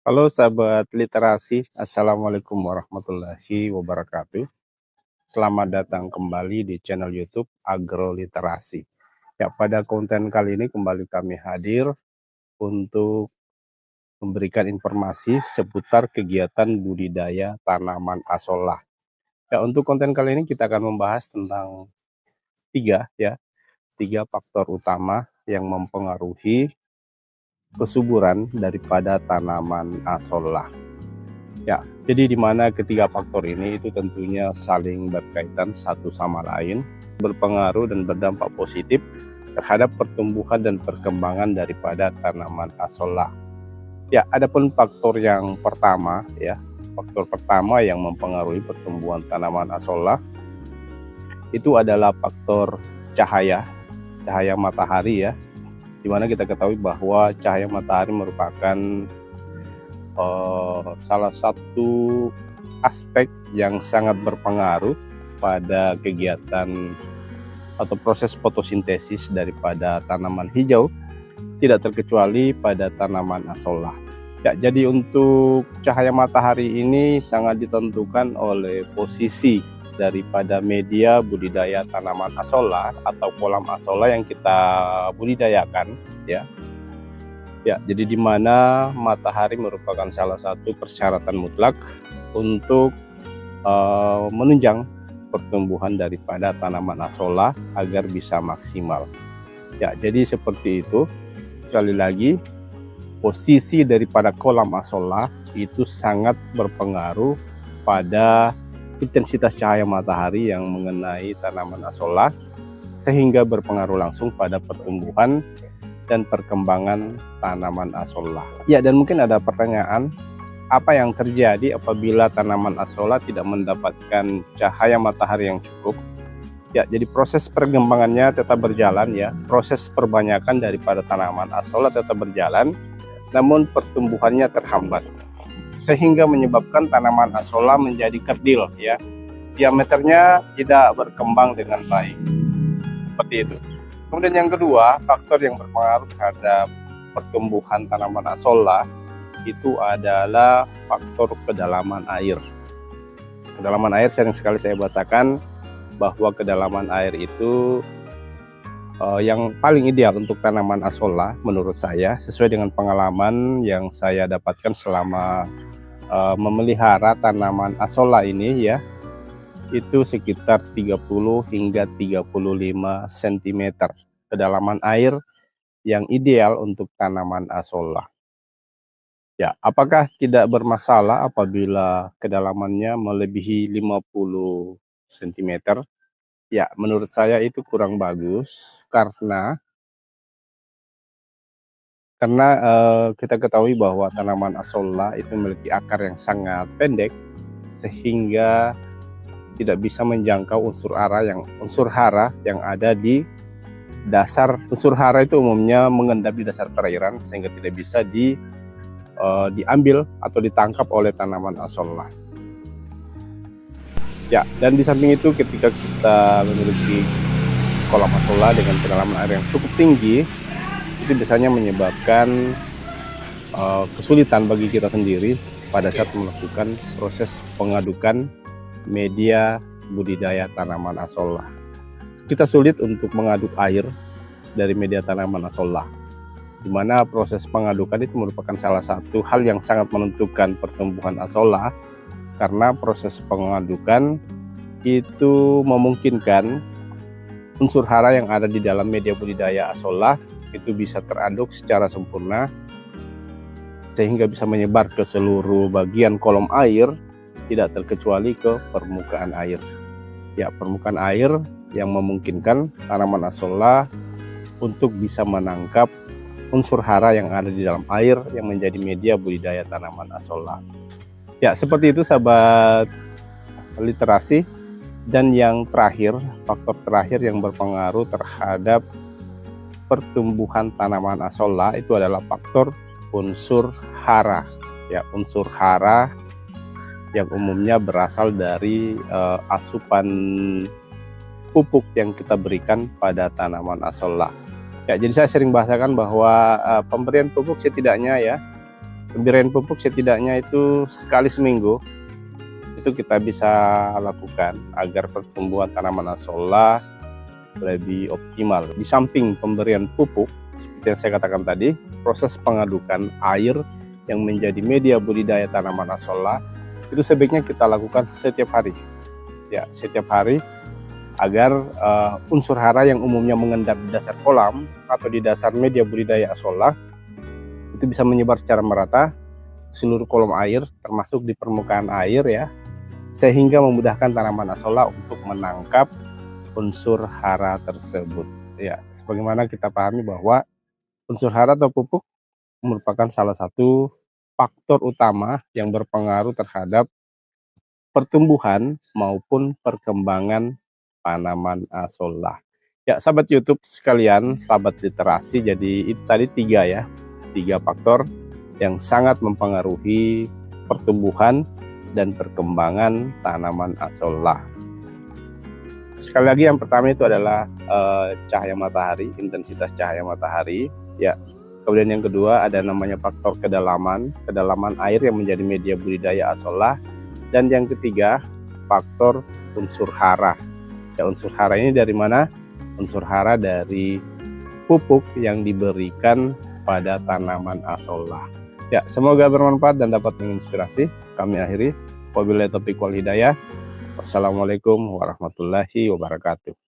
Halo sahabat literasi, Assalamualaikum warahmatullahi wabarakatuh. Selamat datang kembali di channel YouTube Agroliterasi. Ya, pada konten kali ini kembali kami hadir untuk memberikan informasi seputar kegiatan budidaya tanaman asollah. Ya, untuk konten kali ini kita akan membahas tentang tiga faktor utama yang mempengaruhi kesuburan daripada tanaman asollah. Ya, jadi di mana ketiga faktor ini itu tentunya saling berkaitan satu sama lain, berpengaruh dan berdampak positif terhadap pertumbuhan dan perkembangan daripada tanaman asollah. Ya, adapun faktor yang pertama faktor pertama yang mempengaruhi pertumbuhan tanaman asollah itu adalah faktor cahaya matahari di mana kita ketahui bahwa cahaya matahari merupakan salah satu aspek yang sangat berpengaruh pada kegiatan atau proses fotosintesis daripada tanaman hijau, tidak terkecuali pada tanaman asollah. Ya, jadi untuk cahaya matahari ini sangat ditentukan oleh posisi daripada media budidaya tanaman asollah atau kolam asollah yang kita budidayakan Ya, jadi di mana matahari merupakan salah satu persyaratan mutlak untuk menunjang pertumbuhan daripada tanaman asollah agar bisa maksimal. Ya, jadi seperti itu. Sekali lagi, posisi daripada kolam asollah itu sangat berpengaruh pada intensitas cahaya matahari yang mengenai tanaman asollah, sehingga berpengaruh langsung pada pertumbuhan dan perkembangan tanaman asollah. Ya, dan mungkin ada pertanyaan, apa yang terjadi apabila tanaman asollah tidak mendapatkan cahaya matahari yang cukup? Ya, jadi proses perkembangannya tetap berjalan proses perbanyakan daripada tanaman asollah tetap berjalan, namun pertumbuhannya terhambat, sehingga menyebabkan tanaman asollah menjadi kerdil diameternya tidak berkembang dengan baik. Seperti itu. Kemudian yang kedua, faktor yang berpengaruh terhadap pertumbuhan tanaman asollah itu adalah faktor kedalaman air. Kedalaman air sering sekali saya bahasakan bahwa kedalaman air itu yang paling ideal untuk tanaman asollah menurut saya, sesuai dengan pengalaman yang saya dapatkan selama memelihara tanaman asollah ini itu sekitar 30 hingga 35 cm kedalaman air yang ideal untuk tanaman asollah. Ya, apakah tidak bermasalah apabila kedalamannya melebihi 50 cm? Ya, menurut saya itu kurang bagus karena kita ketahui bahwa tanaman asollah itu memiliki akar yang sangat pendek sehingga tidak bisa menjangkau unsur hara yang ada di dasar. Unsur hara itu umumnya mengendap di dasar perairan sehingga tidak bisa diambil atau ditangkap oleh tanaman asollah. Ya, dan di samping itu ketika kita memiliki kolam asollah dengan kedalaman air yang cukup tinggi, itu biasanya menyebabkan kesulitan bagi kita sendiri pada saat melakukan proses pengadukan media budidaya tanaman asollah. Kita sulit untuk mengaduk air dari media tanaman asollah, di mana proses pengadukan itu merupakan salah satu hal yang sangat menentukan pertumbuhan asollah, karena proses pengadukan itu memungkinkan unsur hara yang ada di dalam media budidaya asollah itu bisa teraduk secara sempurna sehingga bisa menyebar ke seluruh bagian kolom air, tidak terkecuali ke permukaan air. Ya, permukaan air yang memungkinkan tanaman asollah untuk bisa menangkap unsur hara yang ada di dalam air yang menjadi media budidaya tanaman asollah. Ya, seperti itu sahabat literasi. Dan yang terakhir, faktor terakhir yang berpengaruh terhadap pertumbuhan tanaman asollah itu adalah faktor unsur hara. Ya, unsur hara yang umumnya berasal dari asupan pupuk yang kita berikan pada tanaman asollah. Ya, jadi saya sering bahasakan bahwa pemberian pupuk setidaknya Pemberian pupuk setidaknya itu sekali seminggu itu kita bisa lakukan agar pertumbuhan tanaman azolla lebih optimal. Di samping pemberian pupuk, seperti yang saya katakan tadi, proses pengadukan air yang menjadi media budidaya tanaman azolla itu sebaiknya kita lakukan setiap hari. Ya, setiap hari agar unsur hara yang umumnya mengendap di dasar kolam atau di dasar media budidaya azolla itu bisa menyebar secara merata seluruh kolom air, termasuk di permukaan air ya, sehingga memudahkan tanaman azolla untuk menangkap unsur hara tersebut. Ya, sebagaimana kita pahami bahwa unsur hara atau pupuk merupakan salah satu faktor utama yang berpengaruh terhadap pertumbuhan maupun perkembangan tanaman azolla. Ya, sahabat YouTube sekalian, sahabat literasi, jadi itu tadi tiga faktor yang sangat mempengaruhi pertumbuhan dan perkembangan tanaman azolla. Sekali lagi, yang pertama itu adalah cahaya matahari, intensitas cahaya matahari. Ya, kemudian yang kedua ada namanya faktor kedalaman air yang menjadi media budidaya azolla. Dan yang ketiga, faktor unsur hara. Ya, unsur hara ini dari mana? Unsur hara dari pupuk yang diberikan pada tanaman azolla. Ya, semoga bermanfaat dan dapat menginspirasi. Kami akhiri. Wabillahi taufiq wal hidayah. Wassalamualaikum warahmatullahi wabarakatuh.